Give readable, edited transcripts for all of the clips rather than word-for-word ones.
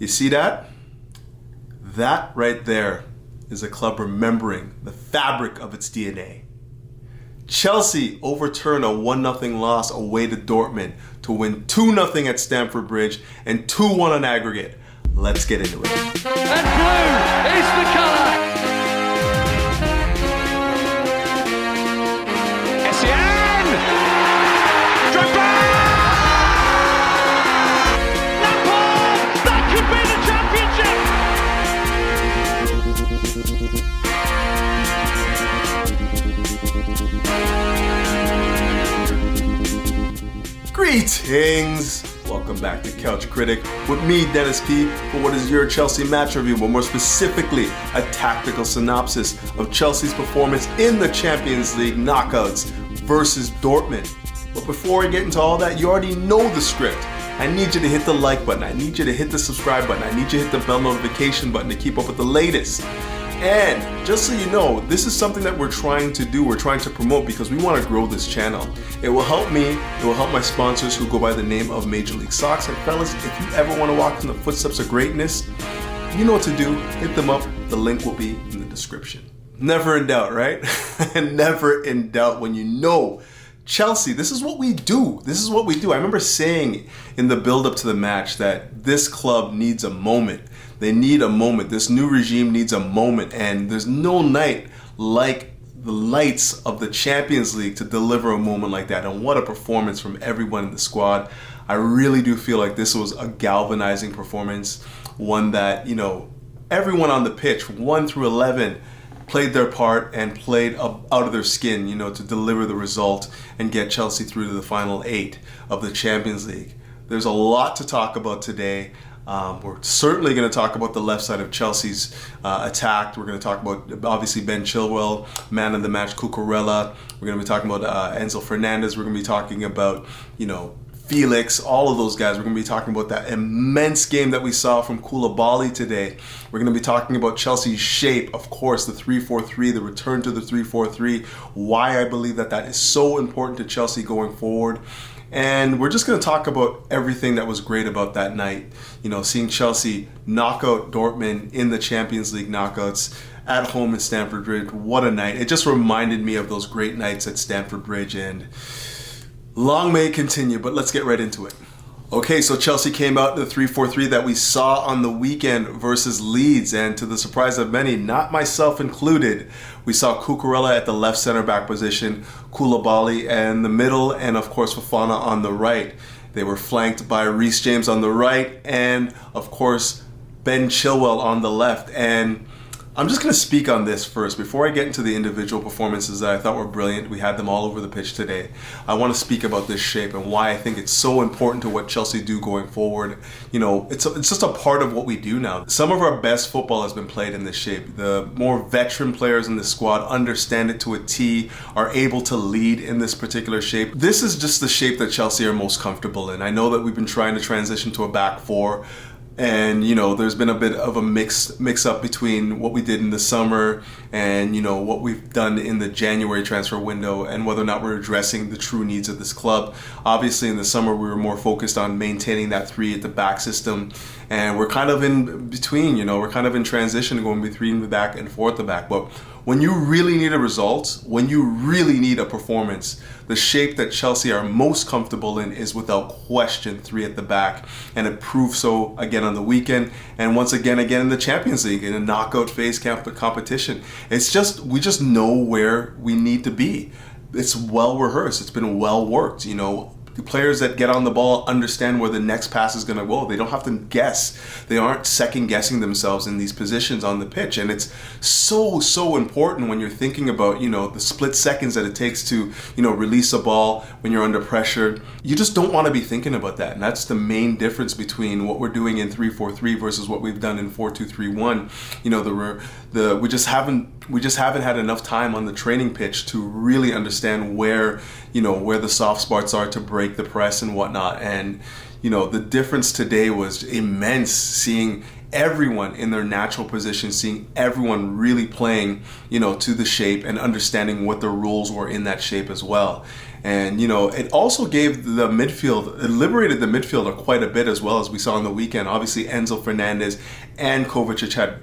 You see that? That right there is a club remembering the fabric of its DNA. Chelsea overturned a 1-0 loss away to Dortmund to win 2-0 at Stamford Bridge and 2-1 on aggregate. Let's get into it. And blue is the colour. Essien! Drogba! Lampard! That could be the championship. Greetings! Welcome back to Couch Critic with me, Dennis P, for what is your Chelsea match review, but more specifically, a tactical synopsis of Chelsea's performance in the Champions League knockouts versus Dortmund. But before I get into all that, you already know the script. I need you to hit the like button, I need you to hit the subscribe button, I need you to hit the bell notification button to keep up with the latest. And just so you know, this is something that we're trying to do, we're trying to promote because we want to grow this channel. It will help me, it will help my sponsors who go by the name of Major League Socks. And fellas, if you ever want to walk in the footsteps of greatness, you know what to do, hit them up, the link will be in the description. Never in doubt, right? Never in doubt when you know Chelsea, this is what we do. This is what we do. I remember saying in the build-up to the match that this club needs a moment. They need a moment. This new regime needs a moment. And there's no night like the lights of the Champions League to deliver a moment like that. And what a performance from everyone in the squad. I really do feel like this was a galvanizing performance. One that, you know, everyone on the pitch, 1 through 11, played their part and played out of their skin, you know, to deliver the result and get Chelsea through to the final 8 of the Champions League. There's a lot to talk about today. We're certainly going to talk about the left side of Chelsea's attack. We're going to talk about, obviously, Ben Chilwell, man of the match, Cucurella. We're going to be talking about Enzo Fernandez. We're going to be talking about, you know, Felix, all of those guys. We're going to be talking about that immense game that we saw from Koulibaly today. We're going to be talking about Chelsea's shape, of course, the 3-4-3, the return to the 3-4-3, why I believe that that is so important to Chelsea going forward. And we're just going to talk about everything that was great about that night. You know, seeing Chelsea knock out Dortmund in the Champions League knockouts at home in Stamford Bridge. What a night. It just reminded me of those great nights at Stamford Bridge, and long may it continue, but let's get right into it. Okay, so Chelsea came out in the 3-4-3 that we saw on the weekend versus Leeds, and to the surprise of many, not myself included, we saw Cucurella at the left center back position, Koulibaly in the middle, and of course Fofana on the right. They were flanked by Reece James on the right, and of course Ben Chilwell on the left. And I'm just going to speak on this first before I get into the individual performances that I thought were brilliant. We had them all over the pitch today. I want to speak about this shape and why I think it's so important to what Chelsea do going forward. You know, it's just a part of what we do now. Some of our best football has been played in this shape. The more veteran players in the squad understand it to a T, are able to lead in this particular shape. This is just the shape that Chelsea are most comfortable in. I know that we've been trying to transition to a back four. And, you know, there's been a bit of a mix up between what we did in the summer and, you know, what we've done in the January transfer window and whether or not we're addressing the true needs of this club. Obviously, in the summer, we were more focused on maintaining that 3 at the back system. And we're kind of in between, you know, we're kind of in transition going between the back and forth the back. But when you really need a result, when you really need a performance, the shape that Chelsea are most comfortable in is without question 3 at the back. And it proved so again on the weekend and once again in the Champions League in a knockout phase competition. It's just, we just know where we need to be. It's well rehearsed. It's been well worked, you know. The players that get on the ball understand where the next pass is going to go. They don't have to guess. They aren't second guessing themselves in these positions on the pitch. And it's so important when you're thinking about, you know, the split seconds that it takes to, you know, release a ball when you're under pressure. You just don't want to be thinking about that. And that's the main difference between what we're doing in 3-4-3 versus what we've done in 4-2-3-1. You know, we just haven't had enough time on the training pitch to really understand where the soft spots are to break the press and whatnot. And, you know, the difference today was immense, seeing everyone in their natural position, seeing everyone really playing, you know, to the shape and understanding what the rules were in that shape as well. And, it also gave the midfield, it liberated the midfielder quite a bit as well, as we saw on the weekend. Obviously, Enzo Fernandez and Kovacic had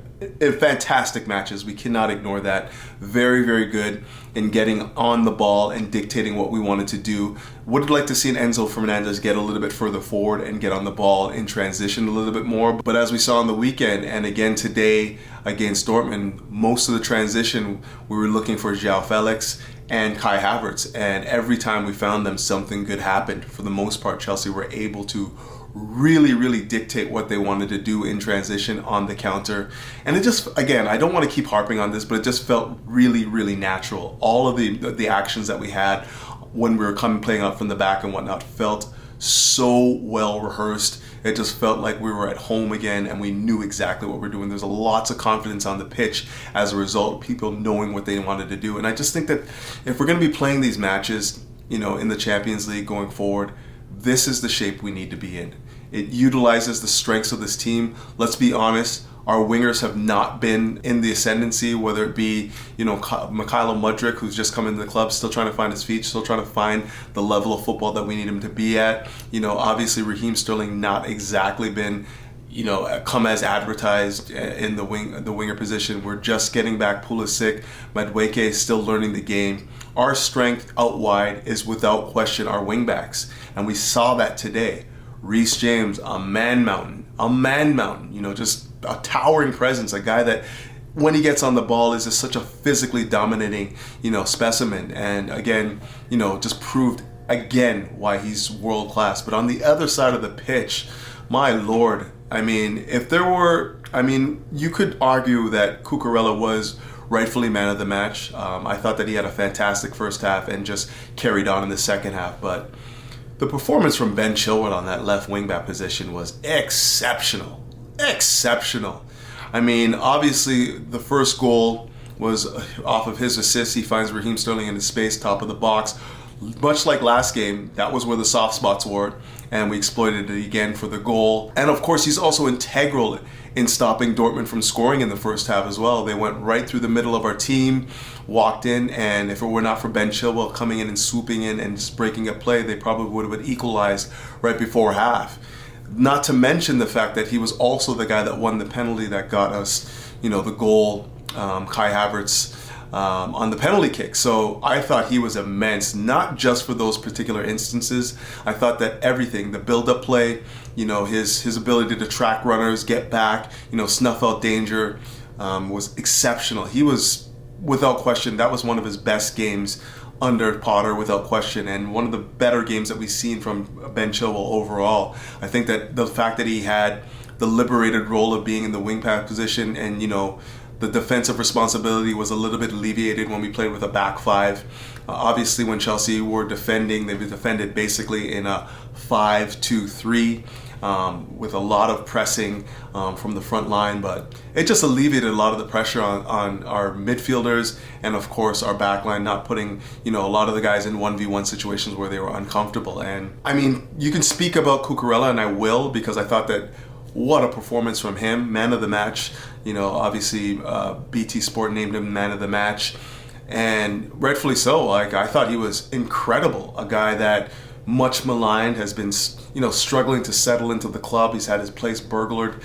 fantastic matches. We cannot ignore that. Very, very good in getting on the ball and dictating what we wanted to do. Would like to see an Enzo Fernandez get a little bit further forward and get on the ball in transition a little bit more. But as we saw on the weekend and again today against Dortmund, most of the transition we were looking for João Felix and Kai Havertz, and every time we found them, something good happened. For the most part, Chelsea were able to really dictate what they wanted to do in transition on the counter. And it just, again, I don't want to keep harping on this, but it just felt really natural. All of the actions that we had when we were playing out from the back and whatnot felt so well rehearsed. It just felt like we were at home again and we knew exactly what we're doing. There's lots of confidence on the pitch as a result, people knowing what they wanted to do. And I just think that if we're going to be playing these matches, in the Champions League going forward, this is the shape we need to be in. It utilizes the strengths of this team. Let's be honest, our wingers have not been in the ascendancy, whether it be, Mykhailo Mudryk, who's just come into the club, still trying to find his feet, still trying to find the level of football that we need him to be at. Obviously Raheem Sterling not exactly been, come as advertised in the winger position. We're just getting back Pulisic. Madueke is still learning the game. Our strength out wide is without question our wingbacks, and we saw that today. Reece James, a man mountain, just a towering presence, a guy that when he gets on the ball is just such a physically dominating, specimen. And again, just proved again why he's world class. But on the other side of the pitch, my Lord, you could argue that Cucurella was rightfully man of the match. I thought that he had a fantastic first half and just carried on in the second half. But the performance from Ben Chilwell on that left wing-back position was exceptional. Obviously, the first goal was off of his assist. He finds Raheem Sterling in his space, top of the box. Much like last game, that was where the soft spots were, and we exploited it again for the goal. And of course, he's also integral in stopping Dortmund from scoring in the first half as well. They went right through the middle of our team, walked in, and if it were not for Ben Chilwell coming in and swooping in and just breaking a play, they probably would have been equalized right before half. Not to mention the fact that he was also the guy that won the penalty that got us, the goal, Kai Havertz, on the penalty kick. So I thought he was immense, not just for those particular instances. I thought that everything, the build-up play, his ability to track runners, get back, snuff out danger, was exceptional. He was, without question, that was one of his best games under Potter, without question, and one of the better games that we've seen from Ben Chilwell overall. I think that the fact that he had the liberated role of being in the wing back position and, the defensive responsibility was a little bit alleviated when we played with a back five. Obviously, when Chelsea were defending, they defended basically in a 5-2-3 with a lot of pressing from the front line, but it just alleviated a lot of the pressure on our midfielders and, of course, our back line, not putting a lot of the guys in 1v1 situations where they were uncomfortable. And you can speak about Cucurella, and I will, because I thought that what a performance from him, man of the match. Obviously BT Sport named him man of the match, and rightfully so. I thought he was incredible. A guy that much maligned, has been struggling to settle into the club. He's had his place burglared,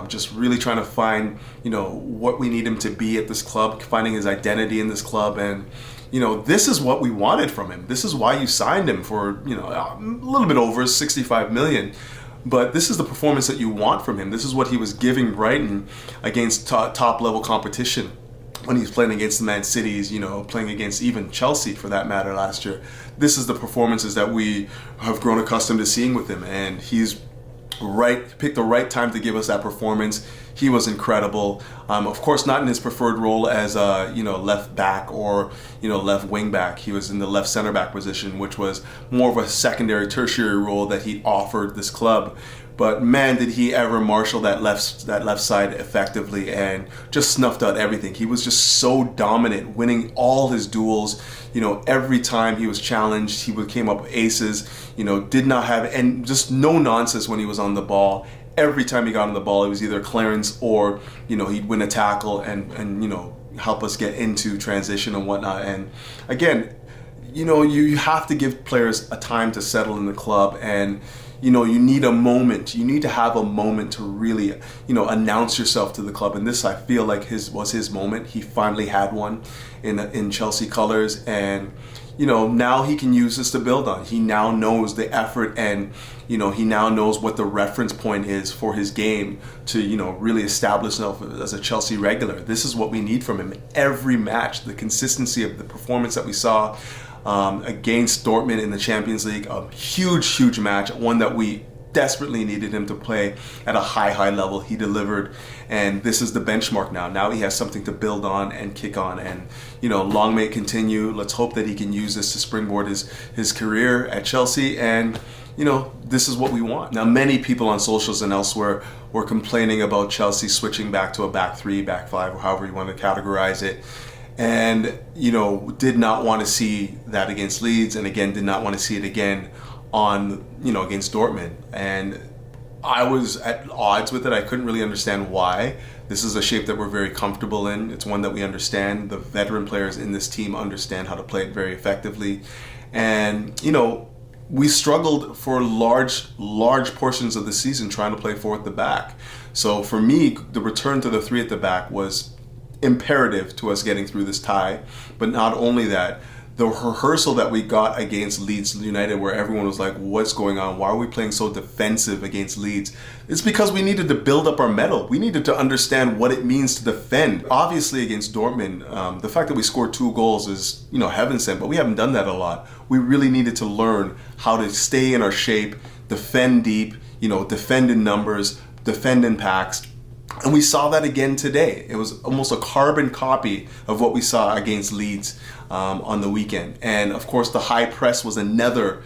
just really trying to find what we need him to be at this club, finding his identity in this club. And this is what we wanted from him. This is why you signed him for a little bit over 65 million. But this is the performance that you want from him. This is what he was giving Brighton against top-level competition when he's playing against the Man Cities, playing against even Chelsea for that matter last year. This is the performances that we have grown accustomed to seeing with him, and he's picked the right time to give us that performance. He was incredible. Of course, not in his preferred role as a left back or left wing back. He was in the left center back position, which was more of a secondary, tertiary role that he offered this club. But man, did he ever marshal that left side effectively and just snuffed out everything. He was just so dominant, winning all his duels. Every time he was challenged, he came up with aces. Did not have and just no nonsense when he was on the ball. Every time he got on the ball, it was either clearance or he'd win a tackle and help us get into transition and whatnot. And again, you have to give players a time to settle in the club, and you need a moment. You need to have a moment to really, announce yourself to the club. And this, I feel like, was his moment. He finally had one in Chelsea colors, and now he can use this to build on. He now knows the effort, and he now knows what the reference point is for his game to really establish himself as a Chelsea regular. This is what we need from him every match. The consistency of the performance that we saw against Dortmund in the Champions League, a huge match, one that we desperately needed him to play at a high level. He delivered, and this is the benchmark now. Now he has something to build on and kick on, and long may it continue. Let's hope that he can use this to springboard his career at Chelsea, and this is what we want. Now, many people on socials and elsewhere were complaining about Chelsea switching back to a back three, back five, or however you want to categorize it. And, did not want to see that against Leeds, and again, did not want to see it again on, against Dortmund. And I was at odds with it. I couldn't really understand why. This is a shape that we're very comfortable in. It's one that we understand. The veteran players in this team understand how to play it very effectively. And, we struggled for large portions of the season trying to play four at the back. So for me, the return to the three at the back was imperative to us getting through this tie. But not only that, the rehearsal that we got against Leeds United, where everyone was like, what's going on? Why are we playing so defensive against Leeds? It's because we needed to build up our mettle. We needed to understand what it means to defend. Obviously against Dortmund, the fact that we scored 2 goals is, heaven sent, but we haven't done that a lot. We really needed to learn how to stay in our shape, defend deep, defend in numbers, defend in packs. And we saw that again today. It was almost a carbon copy of what we saw against Leeds on the weekend. And of course, the high press was another,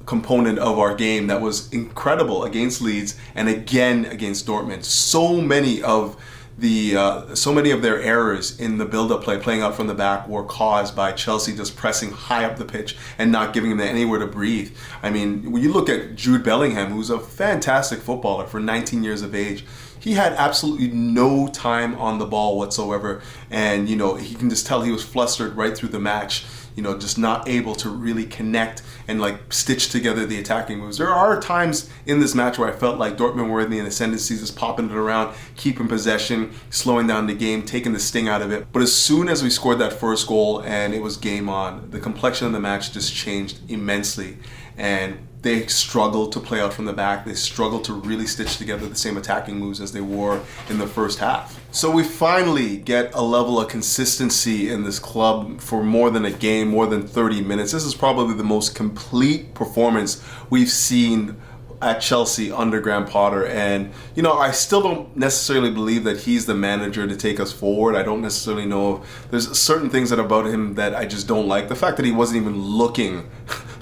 component of our game that was incredible against Leeds and again against Dortmund. So many of their errors in the build-up play, playing out from the back, were caused by Chelsea just pressing high up the pitch and not giving them anywhere to breathe. I mean, when you look at Jude Bellingham, who's a fantastic footballer for 19 years of age, he had absolutely no time on the ball whatsoever, and he can just tell he was flustered right through the match, just not able to really connect and stitch together the attacking moves. There are times in this match where I felt like Dortmund were in the ascendancy, just popping it around, keeping possession, slowing down the game, taking the sting out of it. But as soon as we scored that first goal and it was game on, the complexion of the match just changed immensely, and they struggled to play out from the back. They struggled to really stitch together the same attacking moves as they were in the first half. So we finally get a level of consistency in this club for more than a game, more than 30 minutes. This is probably the most complete performance we've seen at Chelsea under Graham Potter. And, I still don't necessarily believe that he's the manager to take us forward. I don't necessarily know. There's certain things about him that I just don't like. The fact that he wasn't even looking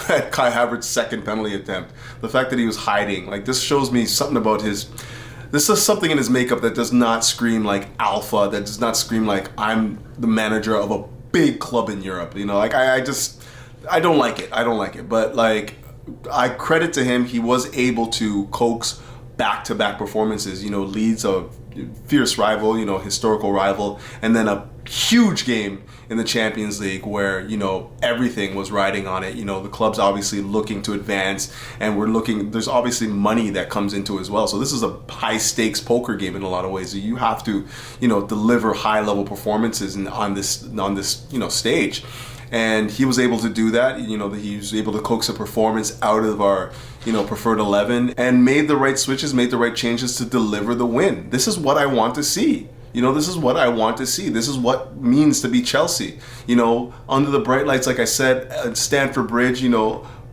at Kai Havertz's second penalty attempt. The fact that he was hiding. This shows me something about this is something in his makeup that does not scream like alpha, that does not scream like I'm the manager of a big club in Europe. I don't like it. I don't like it. But I credit to him, he was able to coax back-to-back performances. Leeds, a fierce rival, historical rival, and then a huge game in the Champions League where, everything was riding on it. The club's obviously looking to advance, and there's obviously money that comes into it as well. So this is a high-stakes poker game in a lot of ways. So you have to, deliver high-level performances on this stage. And he was able to do that. He was able to coax a performance out of our, preferred 11, and made the right switches, made the right changes to deliver the win. This is what I want to see. This is what I want to see. This is what means to be Chelsea. Under the bright lights, like I said, at Stamford Bridge,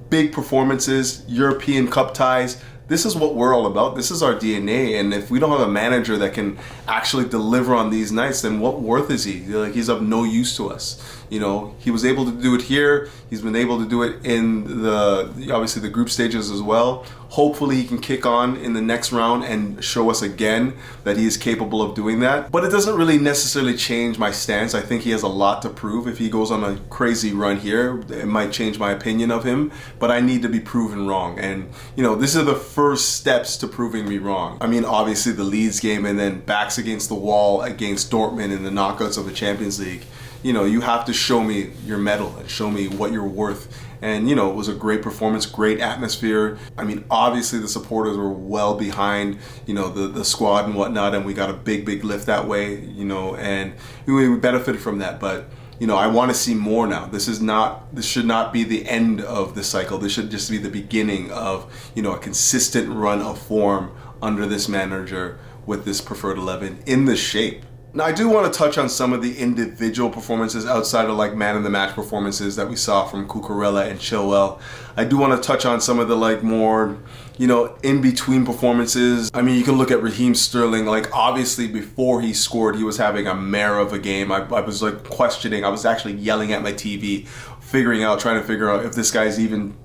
big performances, European Cup ties. This is what we're all about. This is our DNA. And if we don't have a manager that can actually deliver on these nights, then what worth is he? He's of no use to us. He was able to do it here. He's been able to do it in obviously the group stages as well. Hopefully he can kick on in the next round and show us again that he is capable of doing that. But it doesn't really necessarily change my stance. I think he has a lot to prove. If he goes on a crazy run here, it might change my opinion of him. But I need to be proven wrong. And, this is the first steps to proving me wrong. I mean, obviously the Leeds game, and then backs against the wall against Dortmund in the knockouts of the Champions League. you have to show me your mettle and show me what you're worth. And, it was a great performance, great atmosphere. I mean, obviously the supporters were well behind, the squad and whatnot, and we got a big lift that way, and we benefited from that. But, I want to see more now. This should not be the end of the cycle. This should just be the beginning of, a consistent run of form under this manager with this preferred 11 in this shape. Now, I do want to touch on some of the individual performances outside of like man of the match performances that we saw from Cucurella and Chilwell. I do want to touch on some of the like more, in between performances. I mean, you can look at Raheem Sterling. Like, obviously before he scored, he was having a mare of a game. I was like questioning. I was actually yelling at my TV, trying to figure out if this guy's even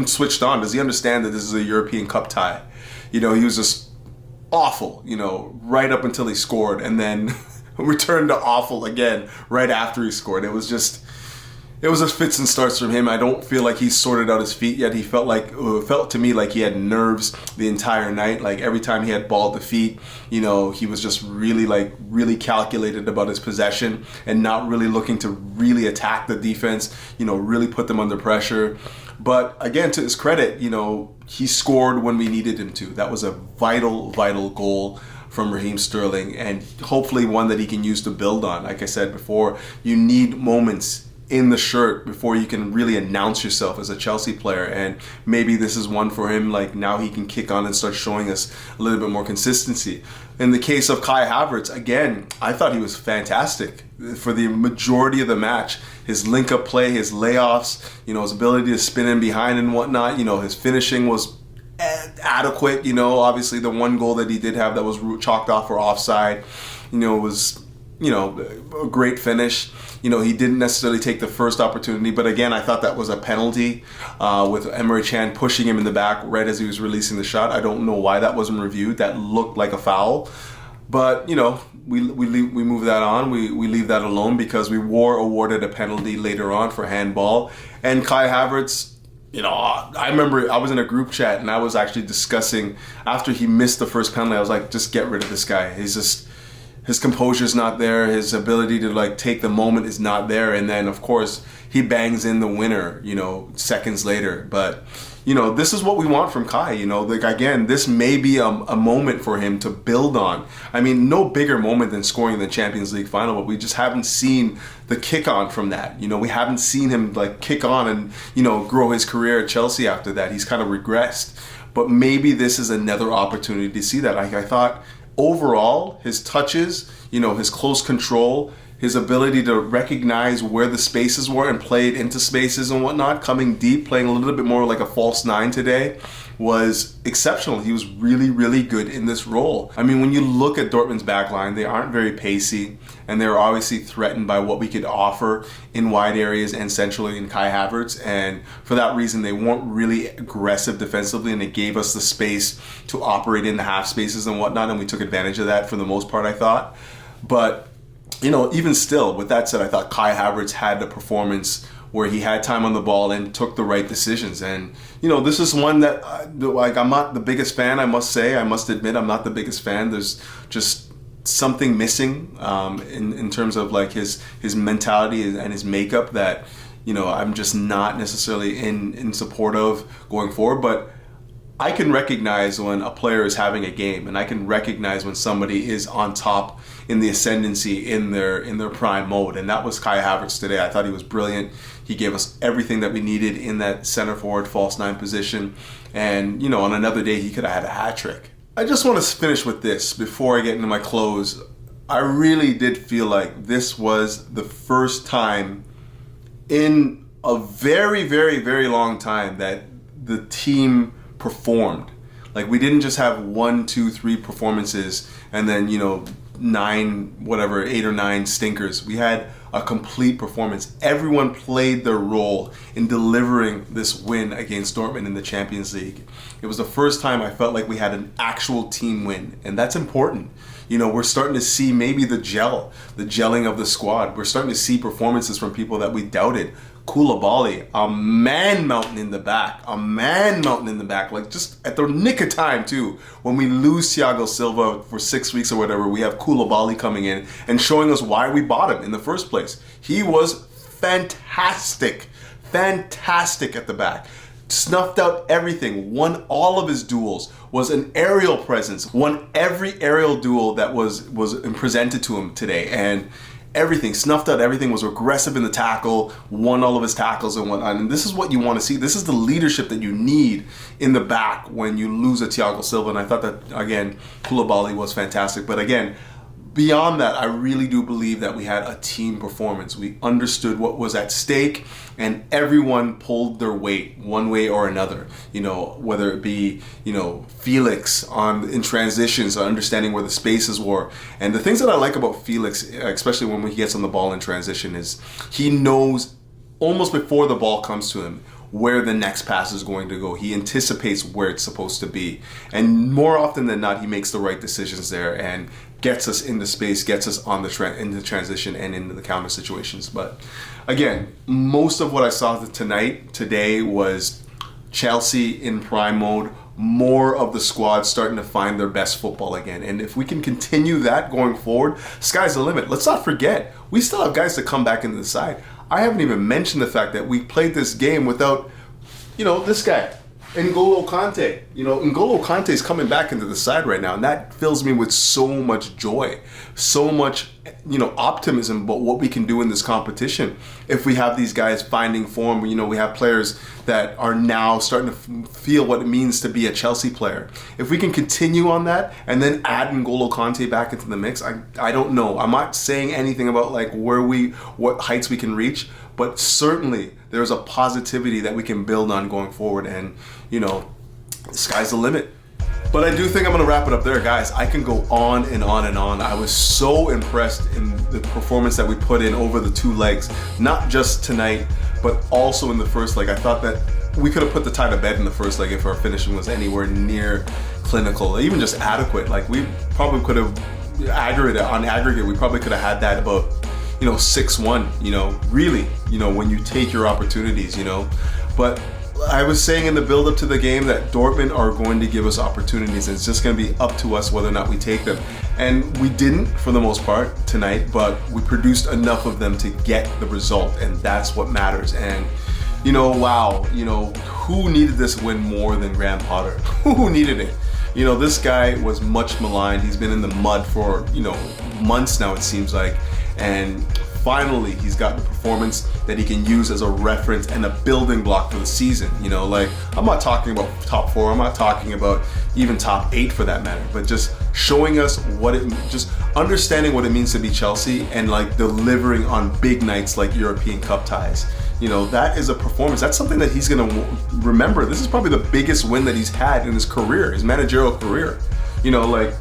switched on. Does he understand that this is a European Cup tie? He was just awful, right up until he scored, and then returned to awful again right after he scored. It was a fits and starts from him. I don't feel like he's sorted out his feet yet. He felt to me like he had nerves the entire night. Like every time he had ball at the feet, he was just really calculated about his possession and not really looking to really attack the defense, really put them under pressure. But again, to his credit, he scored when we needed him to. That was a vital goal from Raheem Sterling, and hopefully one that he can use to build on. Like I said before, you need moments in the shirt before you can really announce yourself as a Chelsea player, and maybe this is one for him. Like, now he can kick on and start showing us a little bit more consistency. In the case of Kai Havertz, again, I thought he was fantastic for the majority of the match. His link-up play, his layoffs, his ability to spin in behind and whatnot, his finishing was adequate. Obviously the one goal that he did have that was chalked off for offside, was, a great finish. He didn't necessarily take the first opportunity, but again, I thought that was a penalty with Emre Can pushing him in the back right as he was releasing the shot. I don't know why that wasn't reviewed. That looked like a foul. But, we move that on. We leave that alone because we were awarded a penalty later on for handball. And Kai Havertz, I remember I was in a group chat and I was actually discussing, after he missed the first penalty, I was like, just get rid of this guy. His composure's not there. His ability to take the moment is not there. And then, of course, he bangs in the winner, seconds later. But, this is what we want from Kai. Again, this may be a moment for him to build on. I mean, no bigger moment than scoring the Champions League final, but we just haven't seen the kick on from that. We haven't seen him kick on and, grow his career at Chelsea after that. He's kind of regressed. But maybe this is another opportunity to see that. I thought overall, his touches, his close control, his ability to recognize where the spaces were and play it into spaces and whatnot, coming deep, playing a little bit more like a false nine today, was exceptional. He was really good in this role. I mean, when you look at Dortmund's backline, they aren't very pacey, and they're obviously threatened by what we could offer in wide areas and centrally in Kai Havertz, and for that reason, they weren't really aggressive defensively, and it gave us the space to operate in the half spaces and whatnot, and we took advantage of that for the most part, I thought. But even still, with that said, I thought Kai Havertz had the performance where he had time on the ball and took the right decisions. And, this is one that, I'm not the biggest fan, I must say. I must admit, I'm not the biggest fan. There's just something missing in terms of his mentality and his makeup that, I'm just not necessarily in support of going forward. But I can recognize when a player is having a game, and I can recognize when somebody is on top in the ascendancy in their prime mode, and that was Kai Havertz today. I thought he was brilliant. He gave us everything that we needed in that center forward false nine position, and on another day he could have had a hat trick. I just want to finish with this before I get into my close. I really did feel like this was the first time in a very long time that the team performed. We didn't just have 1, 2, 3 performances and then 8 or 9 stinkers. We had a complete performance. Everyone played their role in delivering this win against Dortmund in the Champions League. It was the first time I felt like we had an actual team win, and that's important. We're starting to see maybe the gelling of the squad. We're starting to see performances from people that we doubted. Koulibaly, a man mountain in the back, like just at the nick of time too. When we lose Thiago Silva for 6 weeks or whatever, we have Koulibaly coming in and showing us why we bought him in the first place. He was fantastic at the back. Snuffed out everything, won all of his duels, was an aerial presence, won every aerial duel that was presented to him today, and everything, snuffed out everything, was aggressive in the tackle, won all of his tackles and whatnot. And this is what you want to see. This is the leadership that you need in the back when you lose a Thiago Silva. And I thought that, again, Koulibaly was fantastic. But again, beyond that, I really do believe that we had a team performance. We understood what was at stake, and everyone pulled their weight one way or another. You know, whether it be, you know, Felix in transitions, understanding where the spaces were. And the things that I like about Felix, especially when he gets on the ball in transition, is he knows almost before the ball comes to him where the next pass is going to go. He anticipates where it's supposed to be. And more often than not, he makes the right decisions there and gets us into space, gets us on into transition and into the counter situations. But again, most of what I saw today was Chelsea in prime mode, more of the squad starting to find their best football again. And if we can continue that going forward, sky's the limit. Let's not forget, we still have guys to come back into the side. I haven't even mentioned the fact that we played this game without, you know, this guy, N'Golo Kante. You know, N'Golo Kante is coming back into the side right now, and that fills me with so much joy, so much, you know, optimism about what we can do in this competition. If we have these guys finding form, you know, we have players that are now starting to feel what it means to be a Chelsea player. If we can continue on that and then add N'Golo Kante back into the mix, I don't know. I'm not saying anything about like what heights we can reach, but certainly there's a positivity that we can build on going forward, and you know, the sky's the limit. But I do think I'm going to wrap it up there, guys. I can go on and on and on. I was so impressed in the performance that we put in over the 2 legs, not just tonight, but also in the first leg. I thought that we could have put the tie to bed in the first leg if our finishing was anywhere near clinical, even just adequate. Like, we probably could have on aggregate, we probably could have had that about, you know, 6-1, you know, really, you know, when you take your opportunities, you know. But I was saying in the build-up to the game that Dortmund are going to give us opportunities, and it's just going to be up to us whether or not we take them. And we didn't for the most part tonight, but we produced enough of them to get the result, and that's what matters. And, you know, wow, you know, who needed this win more than Graham Potter? Who needed it? You know, this guy was much maligned. He's been in the mud for, you know, months now, it seems like. And finally, he's got the performance that he can use as a reference and a building block for the season. You know, like, I'm not talking about top 4, I'm not talking about even top 8 for that matter, but just showing us just understanding what it means to be Chelsea and like delivering on big nights like European Cup ties. You know, that is a performance. That's something that he's going to remember. This is probably the biggest win that he's had in his career, his managerial career. You know, like,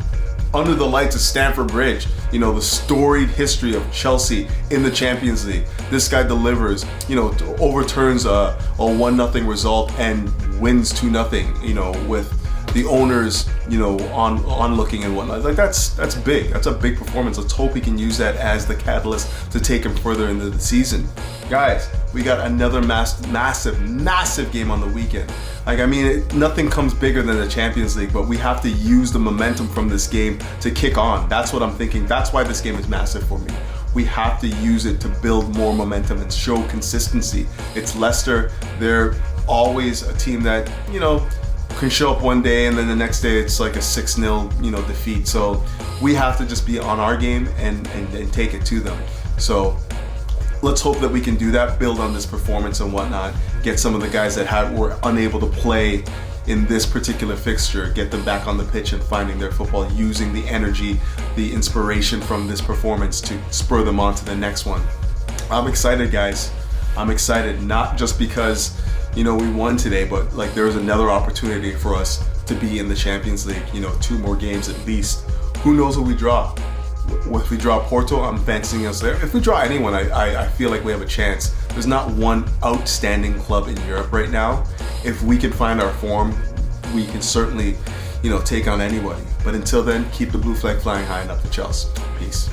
under the lights of Stamford Bridge, you know, the storied history of Chelsea in the Champions League. This guy delivers, you know, overturns a 1-0 result and wins 2-0, you know, with the owners, you know, on looking and whatnot. Like, that's big. That's a big performance. Let's hope he can use that as the catalyst to take him further into the season. Guys, we got another massive game on the weekend. Like, I mean, nothing comes bigger than the Champions League, but we have to use the momentum from this game to kick on. That's what I'm thinking. That's why this game is massive for me. We have to use it to build more momentum and show consistency. It's Leicester. They're always a team that, you know, can show up one day and then the next day it's like a 6-0, you know, defeat. So we have to just be on our game and take it to them. So let's hope that we can do that, build on this performance and whatnot, get some of the guys that were unable to play in this particular fixture, get them back on the pitch and finding their football, using the energy, the inspiration from this performance to spur them on to the next one. I'm excited, guys. I'm excited, not just because, you know, we won today, but like there's another opportunity for us to be in the Champions League, you know, 2 more games at least. Who knows who we draw? If we draw Porto, I'm fancying us there. If we draw anyone, I feel like we have a chance. There's not one outstanding club in Europe right now. If we can find our form, we can certainly, you know, take on anybody. But until then, keep the blue flag flying high and up the Chelsea. Peace.